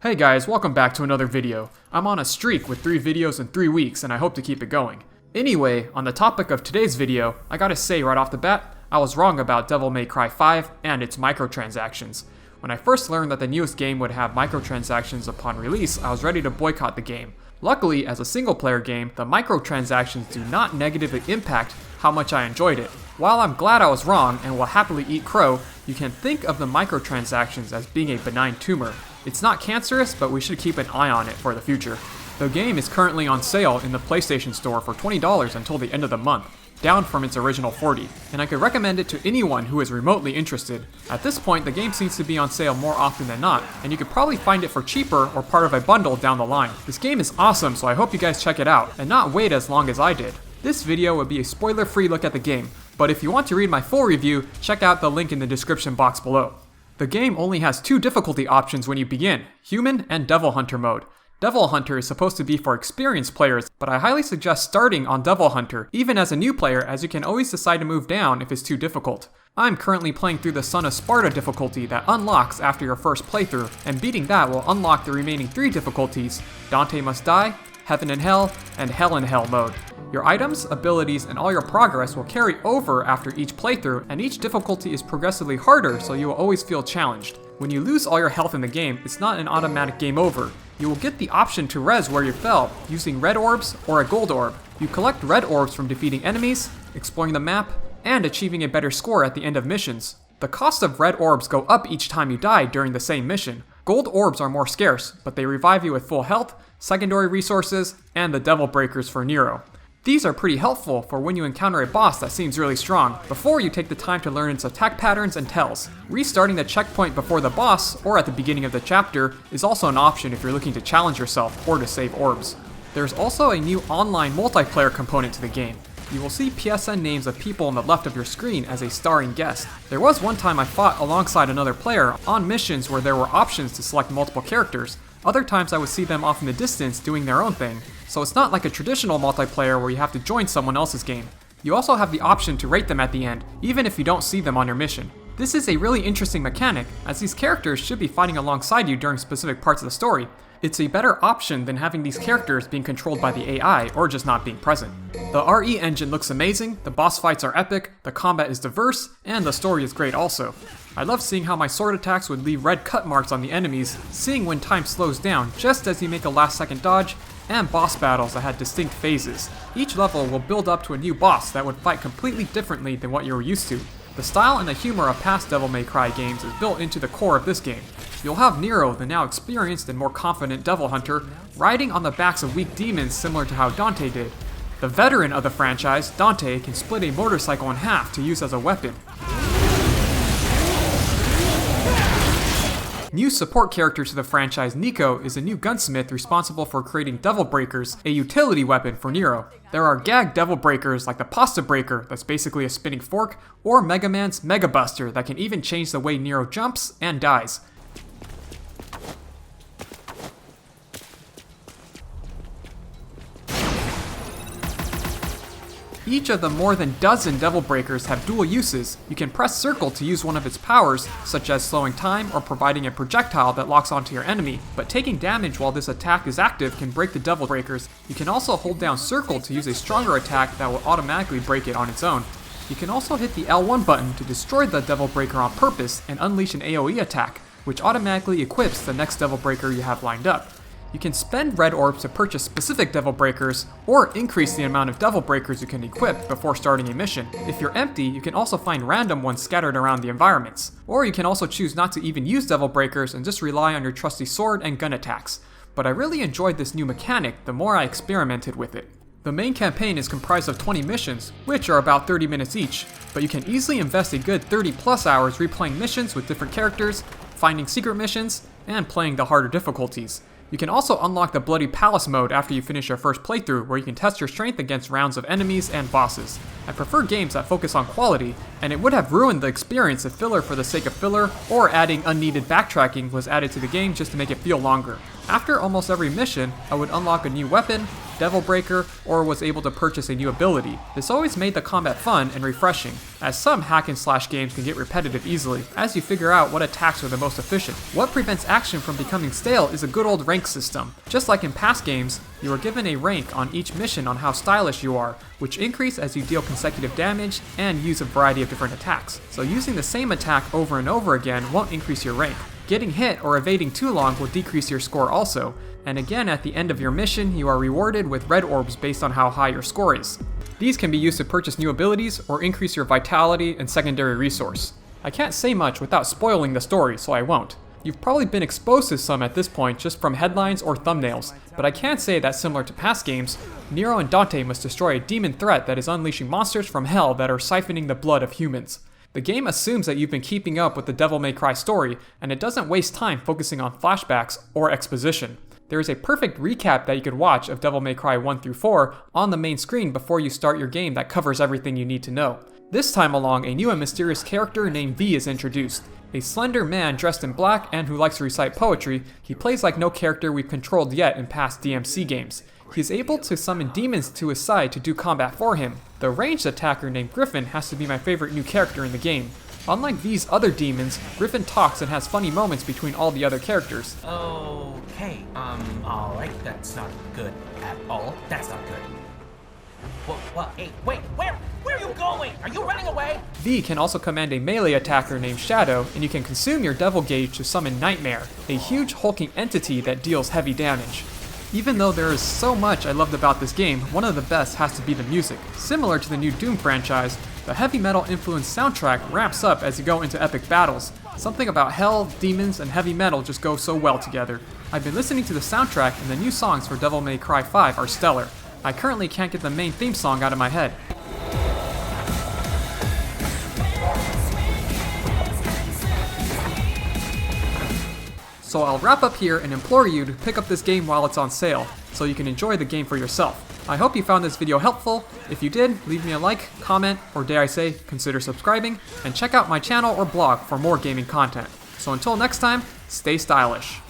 Hey guys, welcome back to another video. I'm on a streak with 3 videos in 3 weeks and I hope to keep it going. Anyway, on the topic of today's video, I gotta say right off the bat, I was wrong about Devil May Cry 5 and its microtransactions. When I first learned that the newest game would have microtransactions upon release, I was ready to boycott the game. Luckily, as a single player game, the microtransactions do not negatively impact how much I enjoyed it. While I'm glad I was wrong and will happily eat crow, you can think of the microtransactions as being a benign tumor. It's not cancerous, but we should keep an eye on it for the future. The game is currently on sale in the PlayStation Store for $20 until the end of the month, down from its original $40, and I could recommend it to anyone who is remotely interested. At this point, the game seems to be on sale more often than not, and you could probably find it for cheaper or part of a bundle down the line. This game is awesome, so I hope you guys check it out, and not wait as long as I did. This video would be a spoiler-free look at the game, but if you want to read my full review, check out the link in the description box below. The game only has 2 difficulty options when you begin, Human and Devil Hunter mode. Devil Hunter is supposed to be for experienced players, but I highly suggest starting on Devil Hunter, even as a new player, as you can always decide to move down if it's too difficult. I'm currently playing through the Son of Sparta difficulty that unlocks after your first playthrough, and beating that will unlock the remaining 3 difficulties, Dante Must Die, Heaven and Hell, and Hell in Hell mode. Your items, abilities, and all your progress will carry over after each playthrough, and each difficulty is progressively harder, so you will always feel challenged. When you lose all your health in the game, it's not an automatic game over. You will get the option to res where you fell, using red orbs or a gold orb. You collect red orbs from defeating enemies, exploring the map, and achieving a better score at the end of missions. The cost of red orbs go up each time you die during the same mission. Gold orbs are more scarce, but they revive you with full health, secondary resources, and the Devil Breakers for Nero. These are pretty helpful for when you encounter a boss that seems really strong, before you take the time to learn its attack patterns and tells. Restarting the checkpoint before the boss, or at the beginning of the chapter, is also an option if you're looking to challenge yourself or to save orbs. There's also a new online multiplayer component to the game. You will see PSN names of people on the left of your screen as a starring guest. There was one time I fought alongside another player on missions where there were options to select multiple characters. Other times I would see them off in the distance doing their own thing. So it's not like a traditional multiplayer where you have to join someone else's game. You also have the option to rate them at the end, even if you don't see them on your mission. This is a really interesting mechanic, as these characters should be fighting alongside you during specific parts of the story. It's a better option than having these characters being controlled by the AI or just not being present. The RE engine looks amazing, the boss fights are epic, the combat is diverse, and the story is great also. I love seeing how my sword attacks would leave red cut marks on the enemies, seeing when time slows down just as you make a last second dodge, and boss battles that had distinct phases. Each level will build up to a new boss that would fight completely differently than what you're used to. The style and the humor of past Devil May Cry games is built into the core of this game. You'll have Nero, the now experienced and more confident Devil Hunter, riding on the backs of weak demons similar to how Dante did. The veteran of the franchise, Dante, can split a motorcycle in half to use as a weapon. New support character to the franchise, Nico, is a new gunsmith responsible for creating Devil Breakers, a utility weapon for Nero. There are gag Devil Breakers like the Pasta Breaker, that's basically a spinning fork, or Mega Man's Mega Buster that can even change the way Nero jumps and dies. Each of the more than dozen Devil Breakers have dual uses. You can press circle to use one of its powers, such as slowing time or providing a projectile that locks onto your enemy, but taking damage while this attack is active can break the Devil Breakers. You can also hold down circle to use a stronger attack that will automatically break it on its own. You can also hit the L1 button to destroy the Devil Breaker on purpose and unleash an AoE attack, which automatically equips the next Devil Breaker you have lined up. You can spend red orbs to purchase specific Devil Breakers, or increase the amount of Devil Breakers you can equip before starting a mission. If you're empty, you can also find random ones scattered around the environments. Or you can also choose not to even use Devil Breakers and just rely on your trusty sword and gun attacks. But I really enjoyed this new mechanic the more I experimented with it. The main campaign is comprised of 20 missions, which are about 30 minutes each, but you can easily invest a good 30 plus hours replaying missions with different characters, finding secret missions, and playing the harder difficulties. You can also unlock the Bloody Palace mode after you finish your first playthrough, where you can test your strength against rounds of enemies and bosses. I prefer games that focus on quality, and it would have ruined the experience if filler for the sake of filler, or adding unneeded backtracking was added to the game just to make it feel longer. After almost every mission, I would unlock a new weapon, Devil Breaker, or was able to purchase a new ability. This always made the combat fun and refreshing, as some hack and slash games can get repetitive easily, as you figure out what attacks are the most efficient. What prevents action from becoming stale is a good old rank system. Just like in past games, you are given a rank on each mission on how stylish you are, which increase as you deal consecutive damage and use a variety of different attacks. So using the same attack over and over again won't increase your rank. Getting hit or evading too long will decrease your score also, and again at the end of your mission you are rewarded with red orbs based on how high your score is. These can be used to purchase new abilities or increase your vitality and secondary resource. I can't say much without spoiling the story, so I won't. You've probably been exposed to some at this point just from headlines or thumbnails, but I can say that similar to past games, Nero and Dante must destroy a demon threat that is unleashing monsters from hell that are siphoning the blood of humans. The game assumes that you've been keeping up with the Devil May Cry story, and it doesn't waste time focusing on flashbacks or exposition. There is a perfect recap that you could watch of Devil May Cry 1 through 4 on the main screen before you start your game that covers everything you need to know. This time along, a new and mysterious character named V is introduced. A slender man dressed in black and who likes to recite poetry, he plays like no character we've controlled yet in past DMC games. He is able to summon demons to his side to do combat for him. The ranged attacker named Griffin has to be my favorite new character in the game. Unlike these other demons, Griffin talks and has funny moments between all the other characters. Okay, alright, that's not good at all. That's not good. What, hey, wait, where are you going? Are you running away? V can also command a melee attacker named Shadow, and you can consume your Devil Gauge to summon Nightmare, a huge hulking entity that deals heavy damage. Even though there is so much I loved about this game, one of the best has to be the music. Similar to the new Doom franchise, the heavy metal influenced soundtrack ramps up as you go into epic battles. Something about hell, demons, and heavy metal just go so well together. I've been listening to the soundtrack and the new songs for Devil May Cry 5 are stellar. I currently can't get the main theme song out of my head. So I'll wrap up here and implore you to pick up this game while it's on sale, so you can enjoy the game for yourself. I hope you found this video helpful. If you did, leave me a like, comment, or dare I say, consider subscribing, and check out my channel or blog for more gaming content. So until next time, stay stylish.